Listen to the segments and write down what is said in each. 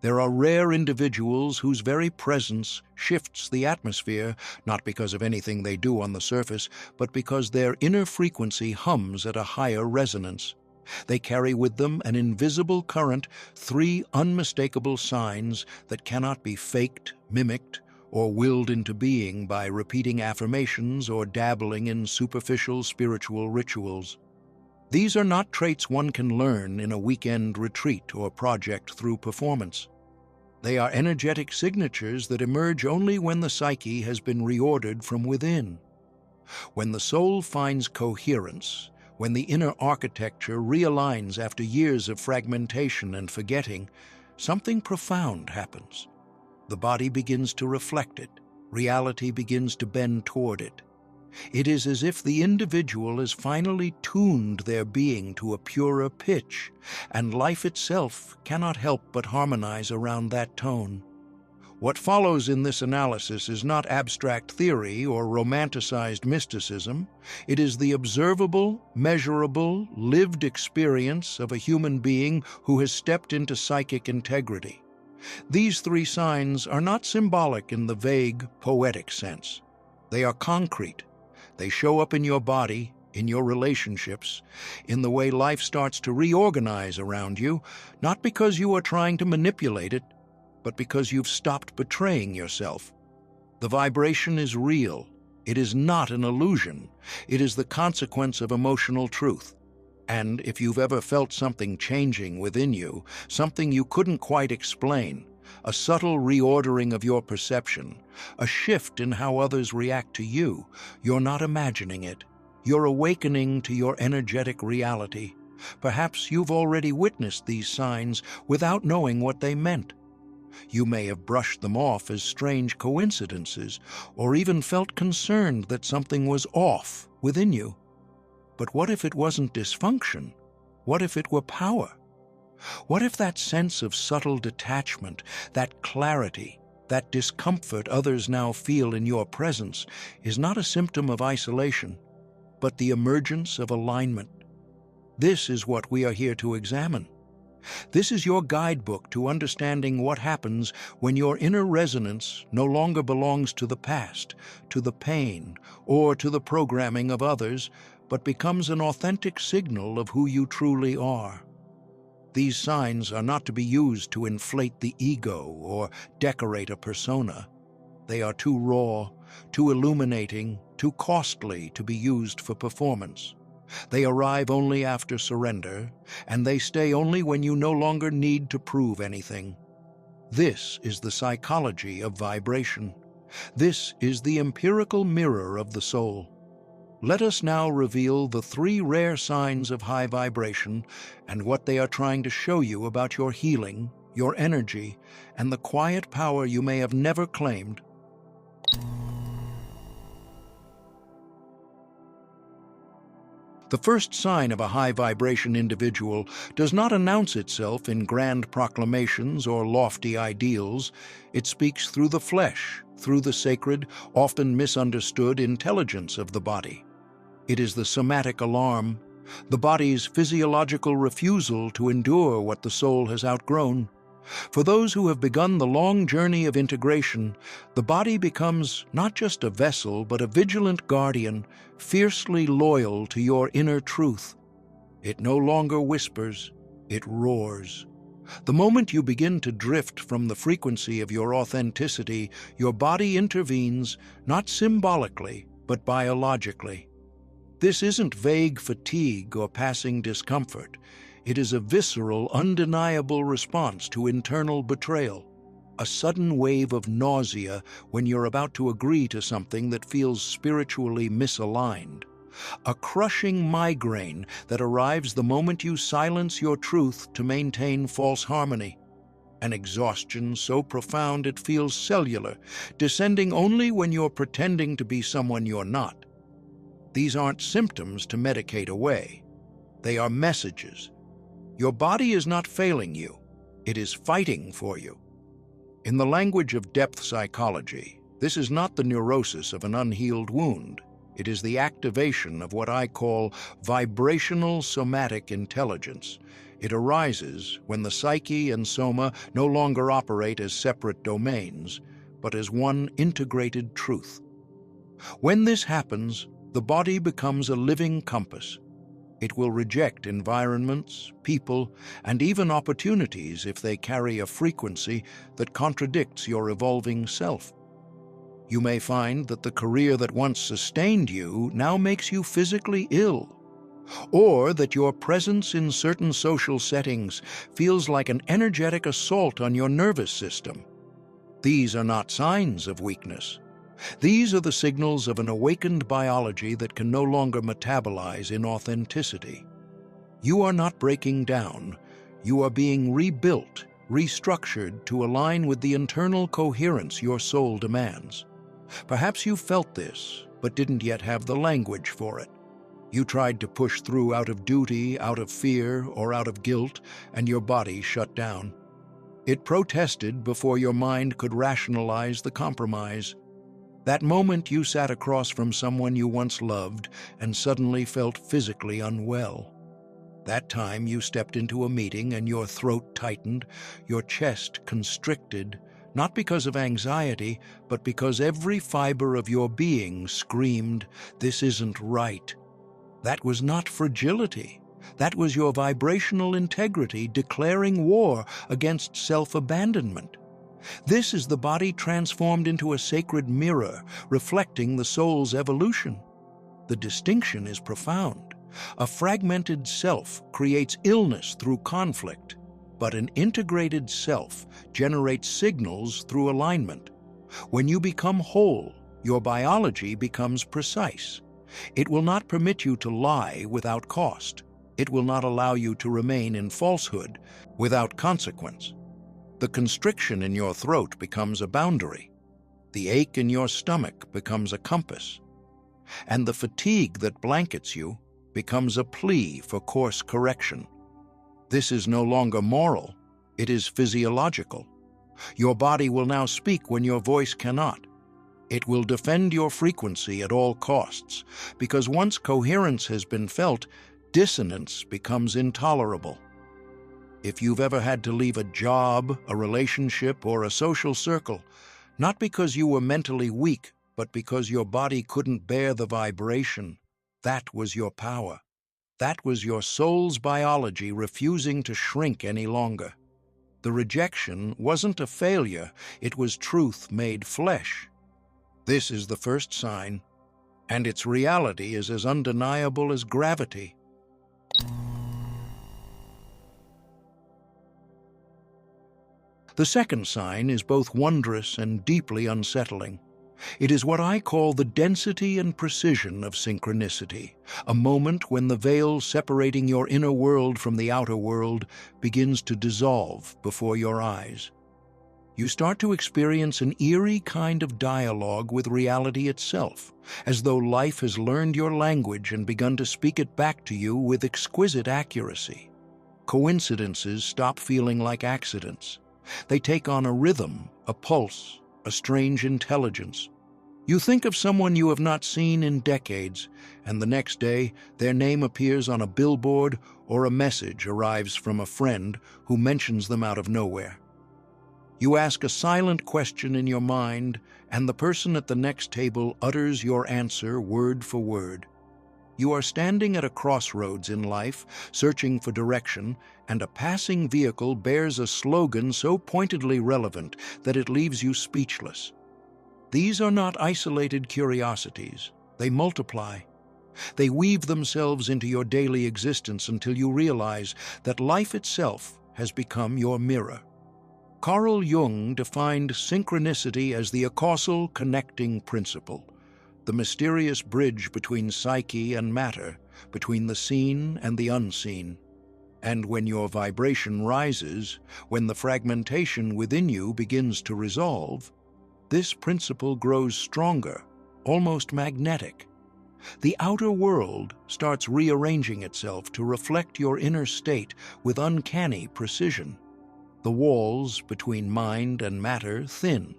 There are rare individuals whose very presence shifts the atmosphere, not because of anything they do on the surface, but because their inner frequency hums at a higher resonance. They carry with them an invisible current, three unmistakable signs that cannot be faked, mimicked, or willed into being by repeating affirmations or dabbling in superficial spiritual rituals. These are not traits one can learn in a weekend retreat or project through performance. They are energetic signatures that emerge only when the psyche has been reordered from within. When the soul finds coherence, when the inner architecture realigns after years of fragmentation and forgetting, something profound happens. The body begins to reflect it. Reality begins to bend toward it. It is as if the individual has finally tuned their being to a purer pitch, and life itself cannot help but harmonize around that tone. What follows in this analysis is not abstract theory or romanticized mysticism. It is the observable, measurable, lived experience of a human being who has stepped into psychic integrity. These three signs are not symbolic in the vague, poetic sense. They are concrete. They show up in your body, in your relationships, in the way life starts to reorganize around you, not because you are trying to manipulate it, but because you've stopped betraying yourself. The vibration is real. It is not an illusion. It is the consequence of emotional truth. And if you've ever felt something changing within you, something you couldn't quite explain, a subtle reordering of your perception, a shift in how others react to you, you're not imagining it. You're awakening to your energetic reality. Perhaps you've already witnessed these signs without knowing what they meant. You may have brushed them off as strange coincidences, or even felt concerned that something was off within you. But what if it wasn't dysfunction? What if it were power? What if that sense of subtle detachment, that clarity, that discomfort others now feel in your presence is not a symptom of isolation, but the emergence of alignment? This is what we are here to examine. This is your guidebook to understanding what happens when your inner resonance no longer belongs to the past, to the pain, or to the programming of others, but becomes an authentic signal of who you truly are. These signs are not to be used to inflate the ego or decorate a persona. They are too raw, too illuminating, too costly to be used for performance. They arrive only after surrender, and they stay only when you no longer need to prove anything. This is the psychology of vibration. This is the empirical mirror of the soul. Let us now reveal the three rare signs of high vibration and what they are trying to show you about your healing, your energy, and the quiet power you may have never claimed. The first sign of a high-vibration individual does not announce itself in grand proclamations or lofty ideals. It speaks through the flesh, through the sacred, often misunderstood intelligence of the body. It is the somatic alarm, the body's physiological refusal to endure what the soul has outgrown. For those who have begun the long journey of integration, the body becomes not just a vessel, but a vigilant guardian, fiercely loyal to your inner truth. It no longer whispers, it roars. The moment you begin to drift from the frequency of your authenticity, your body intervenes, not symbolically, but biologically. This isn't vague fatigue or passing discomfort. It is a visceral, undeniable response to internal betrayal, a sudden wave of nausea when you're about to agree to something that feels spiritually misaligned, a crushing migraine that arrives the moment you silence your truth to maintain false harmony, an exhaustion so profound it feels cellular, descending only when you're pretending to be someone you're not. These aren't symptoms to medicate away. They are messages. Your body is not failing you. It is fighting for you. In the language of depth psychology, this is not the neurosis of an unhealed wound. It is the activation of what I call vibrational somatic intelligence. It arises when the psyche and soma no longer operate as separate domains, but as one integrated truth. When this happens, the body becomes a living compass. It will reject environments, people, and even opportunities if they carry a frequency that contradicts your evolving self. You may find that the career that once sustained you now makes you physically ill, or that your presence in certain social settings feels like an energetic assault on your nervous system. These are not signs of weakness. These are the signals of an awakened biology that can no longer metabolize in authenticity. You are not breaking down. You are being rebuilt, restructured to align with the internal coherence your soul demands. Perhaps you felt this, but didn't yet have the language for it. You tried to push through out of duty, out of fear, or out of guilt, and your body shut down. It protested before your mind could rationalize the compromise. That moment you sat across from someone you once loved and suddenly felt physically unwell. That time you stepped into a meeting and your throat tightened, your chest constricted, not because of anxiety, but because every fiber of your being screamed, "This isn't right." That was not fragility. That was your vibrational integrity declaring war against self-abandonment. This is the body transformed into a sacred mirror, reflecting the soul's evolution. The distinction is profound. A fragmented self creates illness through conflict, but an integrated self generates signals through alignment. When you become whole, your biology becomes precise. It will not permit you to lie without cost. It will not allow you to remain in falsehood without consequence. The constriction in your throat becomes a boundary. The ache in your stomach becomes a compass. And the fatigue that blankets you becomes a plea for course correction. This is no longer moral, it is physiological. Your body will now speak when your voice cannot. It will defend your frequency at all costs, because once coherence has been felt, dissonance becomes intolerable. If you've ever had to leave a job, a relationship, or a social circle, not because you were mentally weak, but because your body couldn't bear the vibration, that was your power. That was your soul's biology refusing to shrink any longer. The rejection wasn't a failure, it was truth made flesh. This is the first sign, and its reality is as undeniable as gravity. The second sign is both wondrous and deeply unsettling. It is what I call the density and precision of synchronicity, a moment when the veil separating your inner world from the outer world begins to dissolve before your eyes. You start to experience an eerie kind of dialogue with reality itself, as though life has learned your language and begun to speak it back to you with exquisite accuracy. Coincidences stop feeling like accidents. They take on a rhythm, a pulse, a strange intelligence. You think of someone you have not seen in decades, and the next day their name appears on a billboard or a message arrives from a friend who mentions them out of nowhere. You ask a silent question in your mind, and the person at the next table utters your answer word for word. You are standing at a crossroads in life, searching for direction, and a passing vehicle bears a slogan so pointedly relevant that it leaves you speechless. These are not isolated curiosities. They multiply. They weave themselves into your daily existence until you realize that life itself has become your mirror. Carl Jung defined synchronicity as the acausal connecting principle, the mysterious bridge between psyche and matter, between the seen and the unseen. And when your vibration rises, when the fragmentation within you begins to resolve, this principle grows stronger, almost magnetic. The outer world starts rearranging itself to reflect your inner state with uncanny precision. The walls between mind and matter thin.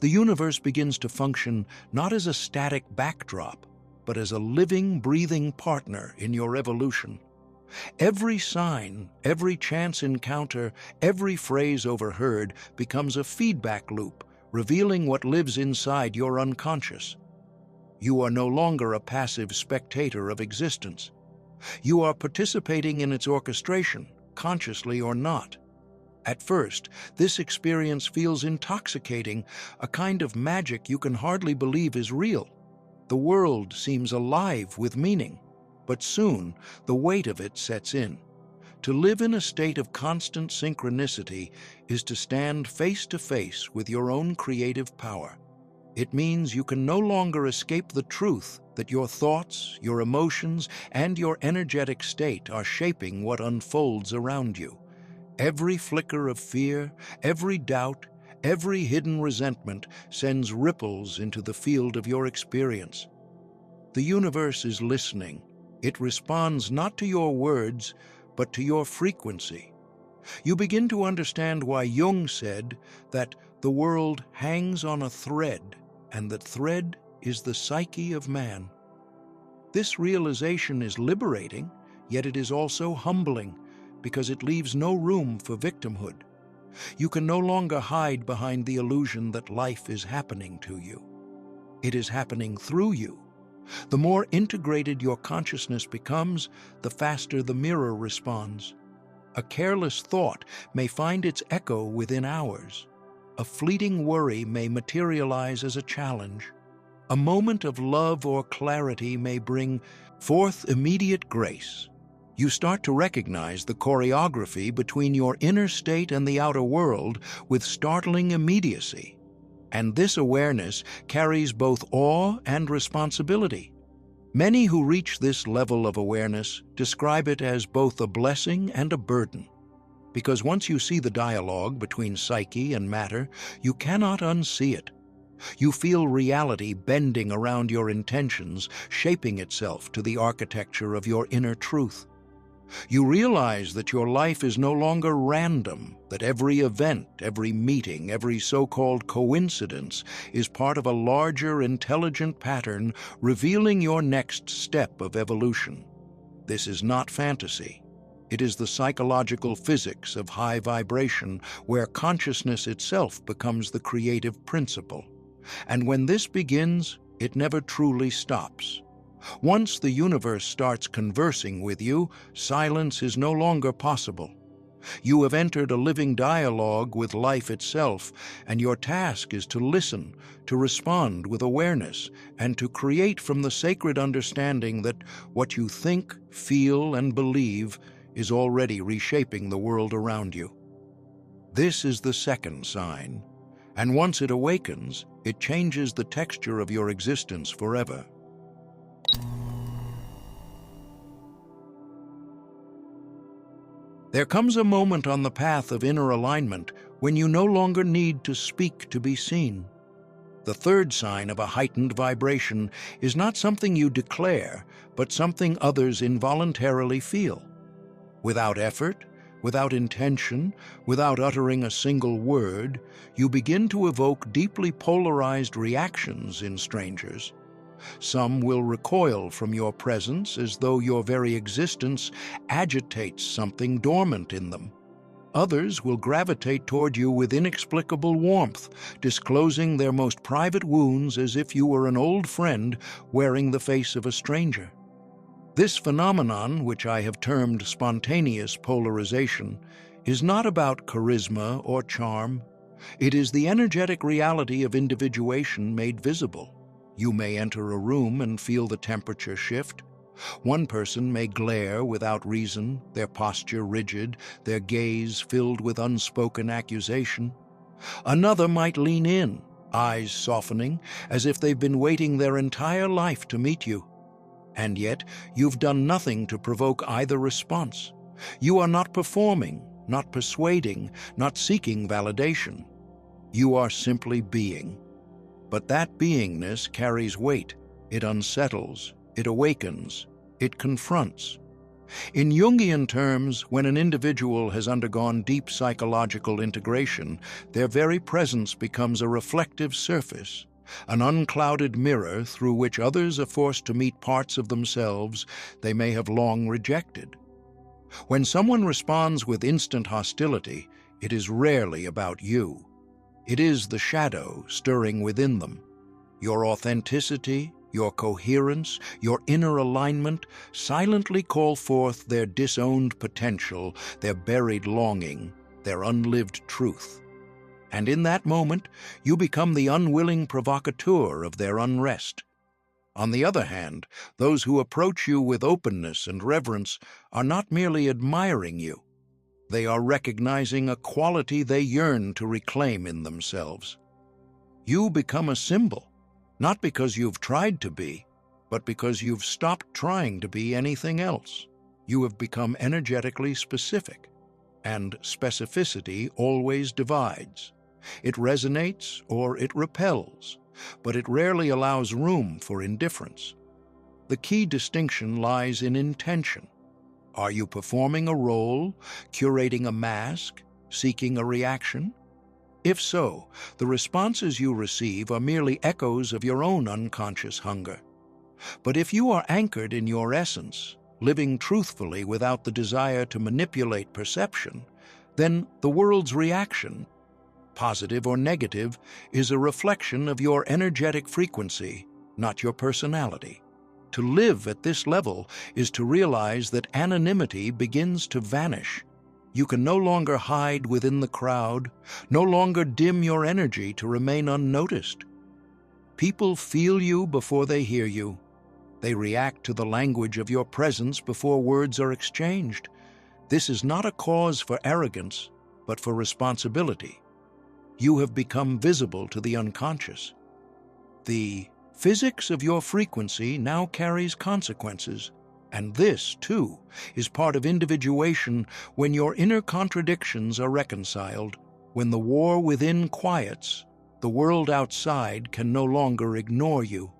The universe begins to function not as a static backdrop, but as a living, breathing partner in your evolution. Every sign, every chance encounter, every phrase overheard becomes a feedback loop, revealing what lives inside your unconscious. You are no longer a passive spectator of existence. You are participating in its orchestration, consciously or not. At first, this experience feels intoxicating, a kind of magic you can hardly believe is real. The world seems alive with meaning, but soon the weight of it sets in. To live in a state of constant synchronicity is to stand face to face with your own creative power. It means you can no longer escape the truth that your thoughts, your emotions, and your energetic state are shaping what unfolds around you. Every flicker of fear, every doubt, every hidden resentment sends ripples into the field of your experience. The universe is listening. It responds not to your words, but to your frequency. You begin to understand why Jung said that the world hangs on a thread, and that thread is the psyche of man. This realization is liberating, yet it is also humbling, because it leaves no room for victimhood. You can no longer hide behind the illusion that life is happening to you. It is happening through you. The more integrated your consciousness becomes, the faster the mirror responds. A careless thought may find its echo within hours. A fleeting worry may materialize as a challenge. A moment of love or clarity may bring forth immediate grace. You start to recognize the choreography between your inner state and the outer world with startling immediacy. And this awareness carries both awe and responsibility. Many who reach this level of awareness describe it as both a blessing and a burden. Because once you see the dialogue between psyche and matter, you cannot unsee it. You feel reality bending around your intentions, shaping itself to the architecture of your inner truth. You realize that your life is no longer random, that every event, every meeting, every so-called coincidence is part of a larger, intelligent pattern revealing your next step of evolution. This is not fantasy. It is the psychological physics of high vibration, where consciousness itself becomes the creative principle. And when this begins, it never truly stops. Once the universe starts conversing with you, silence is no longer possible. You have entered a living dialogue with life itself, and your task is to listen, to respond with awareness, and to create from the sacred understanding that what you think, feel, and believe is already reshaping the world around you. This is the second sign, and once it awakens, it changes the texture of your existence forever. There comes a moment on the path of inner alignment when you no longer need to speak to be seen. The third sign of a heightened vibration is not something you declare, but something others involuntarily feel. Without effort, without intention, without uttering a single word, you begin to evoke deeply polarized reactions in strangers. Some will recoil from your presence as though your very existence agitates something dormant in them. Others will gravitate toward you with inexplicable warmth, disclosing their most private wounds as if you were an old friend wearing the face of a stranger. This phenomenon, which I have termed spontaneous polarization, is not about charisma or charm. It is the energetic reality of individuation made visible. You may enter a room and feel the temperature shift. One person may glare without reason, their posture rigid, their gaze filled with unspoken accusation. Another might lean in, eyes softening, as if they've been waiting their entire life to meet you. And yet, you've done nothing to provoke either response. You are not performing, not persuading, not seeking validation. You are simply being. But that beingness carries weight. It unsettles, it awakens, it confronts. In Jungian terms, when an individual has undergone deep psychological integration, their very presence becomes a reflective surface, an unclouded mirror through which others are forced to meet parts of themselves they may have long rejected. When someone responds with instant hostility, it is rarely about you. It is the shadow stirring within them. Your authenticity, your coherence, your inner alignment silently call forth their disowned potential, their buried longing, their unlived truth. And in that moment, you become the unwilling provocateur of their unrest. On the other hand, those who approach you with openness and reverence are not merely admiring you. They are recognizing a quality they yearn to reclaim in themselves. You become a symbol, not because you've tried to be, but because you've stopped trying to be anything else. You have become energetically specific, and specificity always divides. It resonates or it repels, but it rarely allows room for indifference. The key distinction lies in intention. Are you performing a role, curating a mask, seeking a reaction? If so, the responses you receive are merely echoes of your own unconscious hunger. But if you are anchored in your essence, living truthfully without the desire to manipulate perception, then the world's reaction, positive or negative, is a reflection of your energetic frequency, not your personality. To live at this level is to realize that anonymity begins to vanish. You can no longer hide within the crowd, no longer dim your energy to remain unnoticed. People feel you before they hear you. They react to the language of your presence before words are exchanged. This is not a cause for arrogance, but for responsibility. You have become visible to the unconscious. The physics of your frequency now carries consequences, and this, too, is part of individuation when your inner contradictions are reconciled. When the war within quiets, the world outside can no longer ignore you.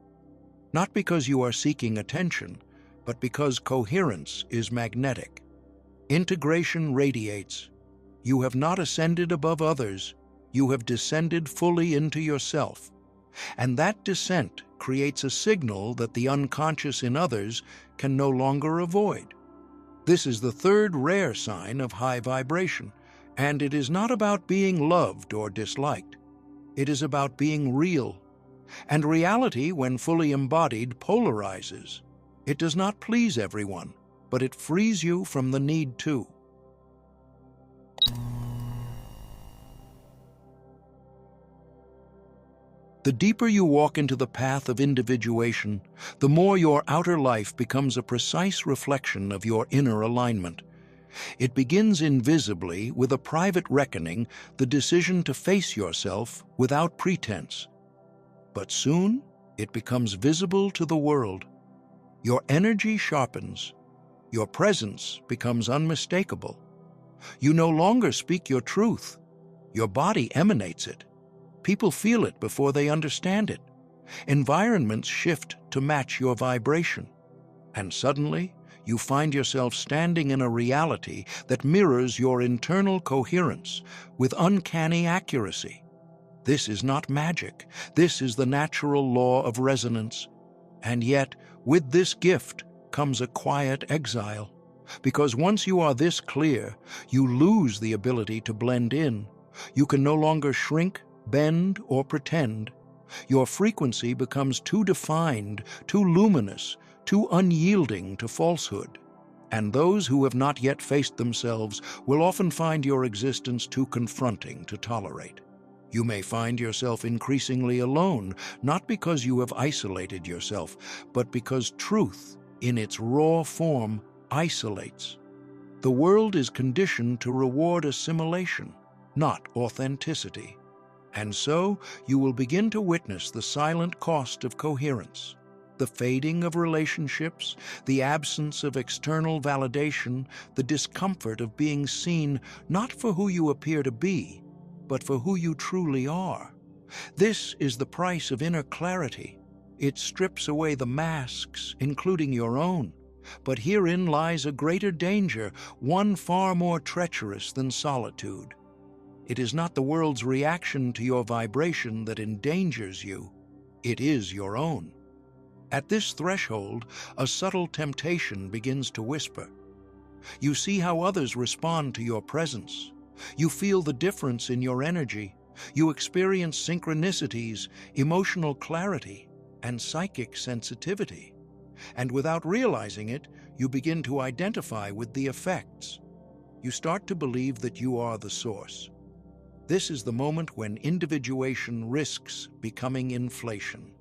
Not because you are seeking attention, but because coherence is magnetic. Integration radiates. You have not ascended above others. You have descended fully into yourself. And that descent creates a signal that the unconscious in others can no longer avoid. This is the third rare sign of high vibration, and it is not about being loved or disliked. It is about being real. And reality, when fully embodied, polarizes. It does not please everyone, but it frees you from the need to. The deeper you walk into the path of individuation, the more your outer life becomes a precise reflection of your inner alignment. It begins invisibly with a private reckoning, the decision to face yourself without pretense. But soon, it becomes visible to the world. Your energy sharpens. Your presence becomes unmistakable. You no longer speak your truth. Your body emanates it. People feel it before they understand it. Environments shift to match your vibration. And suddenly, you find yourself standing in a reality that mirrors your internal coherence with uncanny accuracy. This is not magic. This is the natural law of resonance. And yet, with this gift comes a quiet exile. Because once you are this clear, you lose the ability to blend in. You can no longer shrink, bend, or pretend. Your frequency becomes too defined, too luminous, too unyielding to falsehood. And those who have not yet faced themselves will often find your existence too confronting to tolerate. You may find yourself increasingly alone, not because you have isolated yourself, but because truth, in its raw form, isolates. The world is conditioned to reward assimilation, not authenticity. And so, you will begin to witness the silent cost of coherence, the fading of relationships, the absence of external validation, the discomfort of being seen not for who you appear to be, but for who you truly are. This is the price of inner clarity. It strips away the masks, including your own. But herein lies a greater danger, one far more treacherous than solitude. It is not the world's reaction to your vibration that endangers you. It is your own. At this threshold, a subtle temptation begins to whisper. You see how others respond to your presence. You feel the difference in your energy. You experience synchronicities, emotional clarity, and psychic sensitivity. And without realizing it, you begin to identify with the effects. You start to believe that you are the source. This is the moment when individuation risks becoming inflation.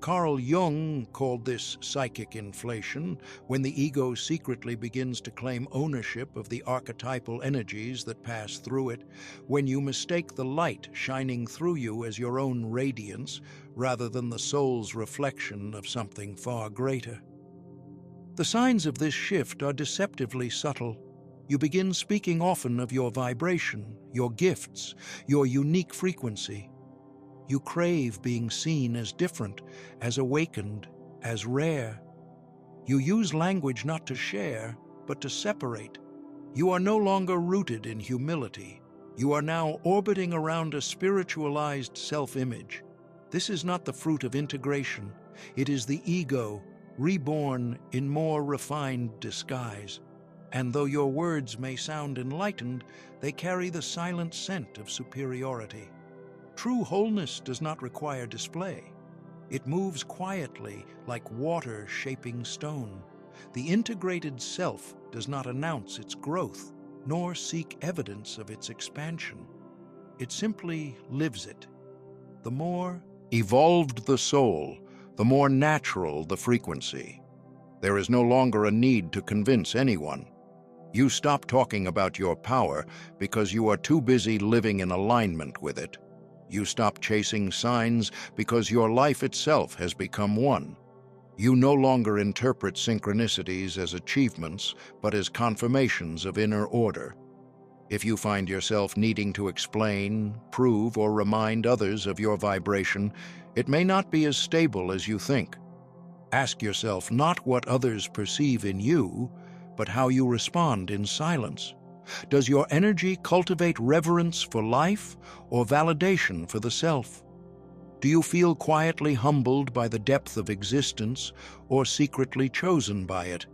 Carl Jung called this psychic inflation, when the ego secretly begins to claim ownership of the archetypal energies that pass through it, when you mistake the light shining through you as your own radiance rather than the soul's reflection of something far greater. The signs of this shift are deceptively subtle. You begin speaking often of your vibration, your gifts, your unique frequency. You crave being seen as different, as awakened, as rare. You use language not to share, but to separate. You are no longer rooted in humility. You are now orbiting around a spiritualized self-image. This is not the fruit of integration. It is the ego, reborn in more refined disguise. And though your words may sound enlightened, they carry the silent scent of superiority. True wholeness does not require display. It moves quietly, like water shaping stone. The integrated self does not announce its growth, nor seek evidence of its expansion. It simply lives it. The more evolved the soul, the more natural the frequency. There is no longer a need to convince anyone. You stop talking about your power because you are too busy living in alignment with it. You stop chasing signs because your life itself has become one. You no longer interpret synchronicities as achievements, but as confirmations of inner order. If you find yourself needing to explain, prove, or remind others of your vibration, it may not be as stable as you think. Ask yourself not what others perceive in you, but how you respond in silence. Does your energy cultivate reverence for life or validation for the self? Do you feel quietly humbled by the depth of existence or secretly chosen by it?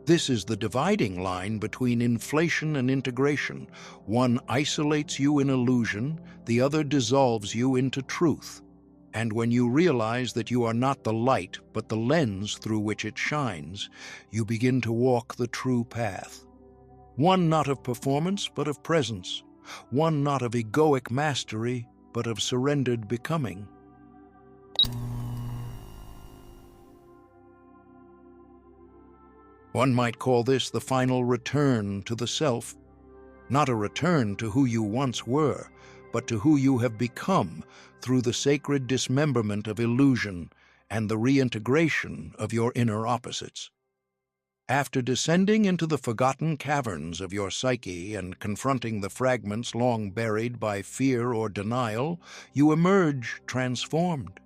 This is the dividing line between inflation and integration. One isolates you in illusion, the other dissolves you into truth. And when you realize that you are not the light, but the lens through which it shines, you begin to walk the true path. One not of performance, but of presence. One not of egoic mastery, but of surrendered becoming. One might call this the final return to the self. Not a return to who you once were, but to who you have become through the sacred dismemberment of illusion and the reintegration of your inner opposites. After descending into the forgotten caverns of your psyche and confronting the fragments long buried by fear or denial, you emerge transformed.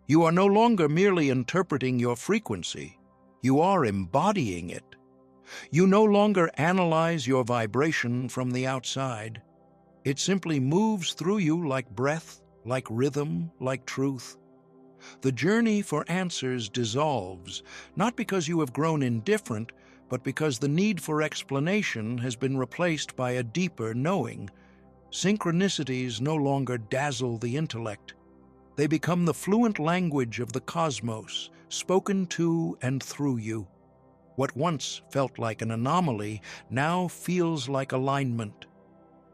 You are no longer merely interpreting your frequency, you are embodying it. You no longer analyze your vibration from the outside. It simply moves through you like breath, like rhythm, like truth. The journey for answers dissolves, not because you have grown indifferent, but because the need for explanation has been replaced by a deeper knowing. Synchronicities no longer dazzle the intellect. They become the fluent language of the cosmos, spoken to and through you. What once felt like an anomaly now feels like alignment.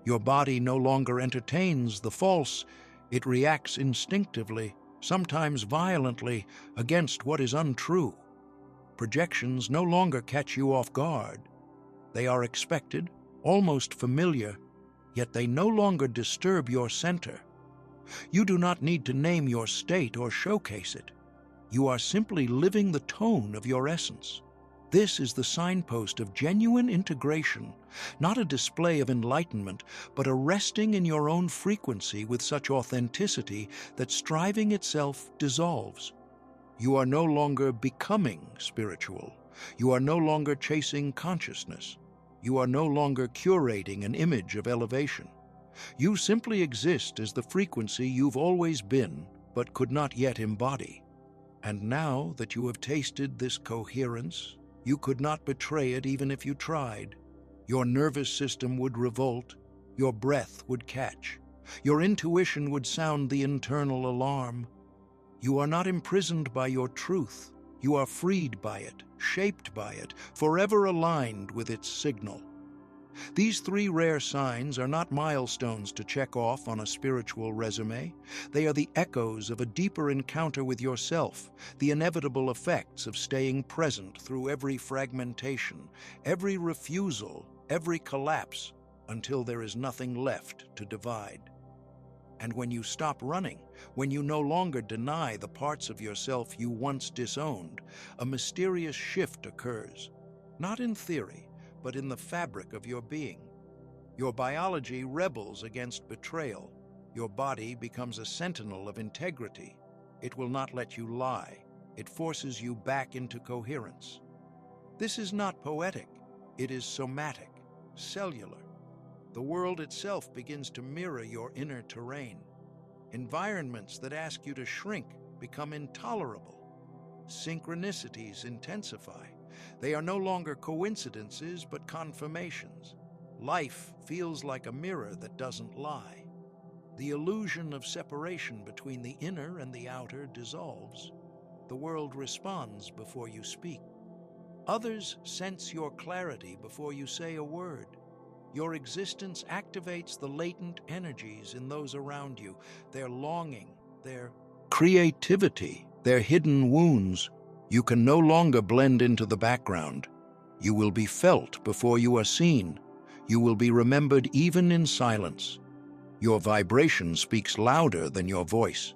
Your body no longer entertains the false, it reacts instinctively, sometimes violently, against what is untrue. Projections no longer catch you off guard. They are expected, almost familiar, yet they no longer disturb your center. You do not need to name your state or showcase it. You are simply living the tone of your essence. This is the signpost of genuine integration, not a display of enlightenment, but a resting in your own frequency with such authenticity that striving itself dissolves. You are no longer becoming spiritual. You are no longer chasing consciousness. You are no longer curating an image of elevation. You simply exist as the frequency you've always been, but could not yet embody. And now that you have tasted this coherence, you could not betray it even if you tried. Your nervous system would revolt, your breath would catch, your intuition would sound the internal alarm. You are not imprisoned by your truth. You are freed by it, shaped by it, forever aligned with its signal. These three rare signs are not milestones to check off on a spiritual resume. They are the echoes of a deeper encounter with yourself, the inevitable effects of staying present through every fragmentation, every refusal, every collapse, until there is nothing left to divide. And when you stop running, when you no longer deny the parts of yourself you once disowned, a mysterious shift occurs, not in theory, but in the fabric of your being. Your biology rebels against betrayal. Your body becomes a sentinel of integrity. It will not let you lie. It forces you back into coherence. This is not poetic. It is somatic, cellular. The world itself begins to mirror your inner terrain. Environments that ask you to shrink become intolerable. Synchronicities intensify. They are no longer coincidences, but confirmations. Life feels like a mirror that doesn't lie. The illusion of separation between the inner and the outer dissolves. The world responds before you speak. Others sense your clarity before you say a word. Your existence activates the latent energies in those around you, their longing, their creativity, their hidden wounds. You can no longer blend into the background. You will be felt before you are seen. You will be remembered even in silence. Your vibration speaks louder than your voice.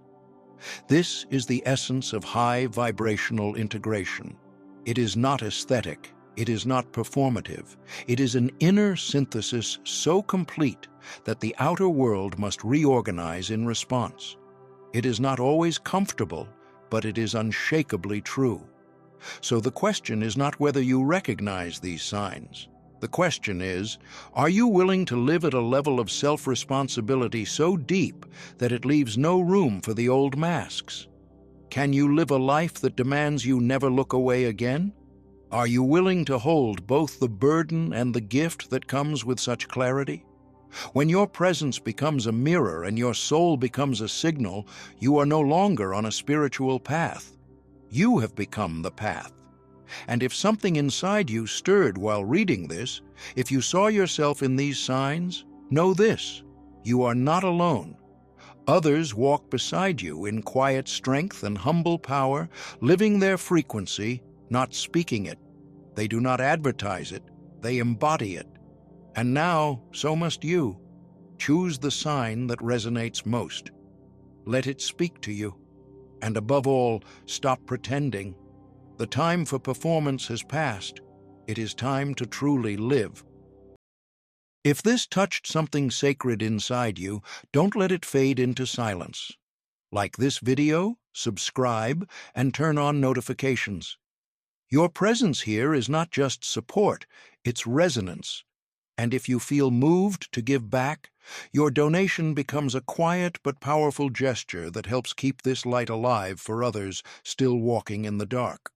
This is the essence of high vibrational integration. It is not aesthetic. It is not performative. It is an inner synthesis so complete that the outer world must reorganize in response. It is not always comfortable, but it is unshakably true. So the question is not whether you recognize these signs. The question is, are you willing to live at a level of self-responsibility so deep that it leaves no room for the old masks? Can you live a life that demands you never look away again? Are you willing to hold both the burden and the gift that comes with such clarity? When your presence becomes a mirror and your soul becomes a signal, you are no longer on a spiritual path. You have become the path. And if something inside you stirred while reading this, if you saw yourself in these signs, know this: you are not alone. Others walk beside you in quiet strength and humble power, living their frequency, not speaking it. They do not advertise it, they embody it. And now, so must you. Choose the sign that resonates most. Let it speak to you. And above all, stop pretending. The time for performance has passed. It is time to truly live. If this touched something sacred inside you, don't let it fade into silence. Like this video, subscribe, and turn on notifications. Your presence here is not just support, it's resonance. And if you feel moved to give back, your donation becomes a quiet but powerful gesture that helps keep this light alive for others still walking in the dark.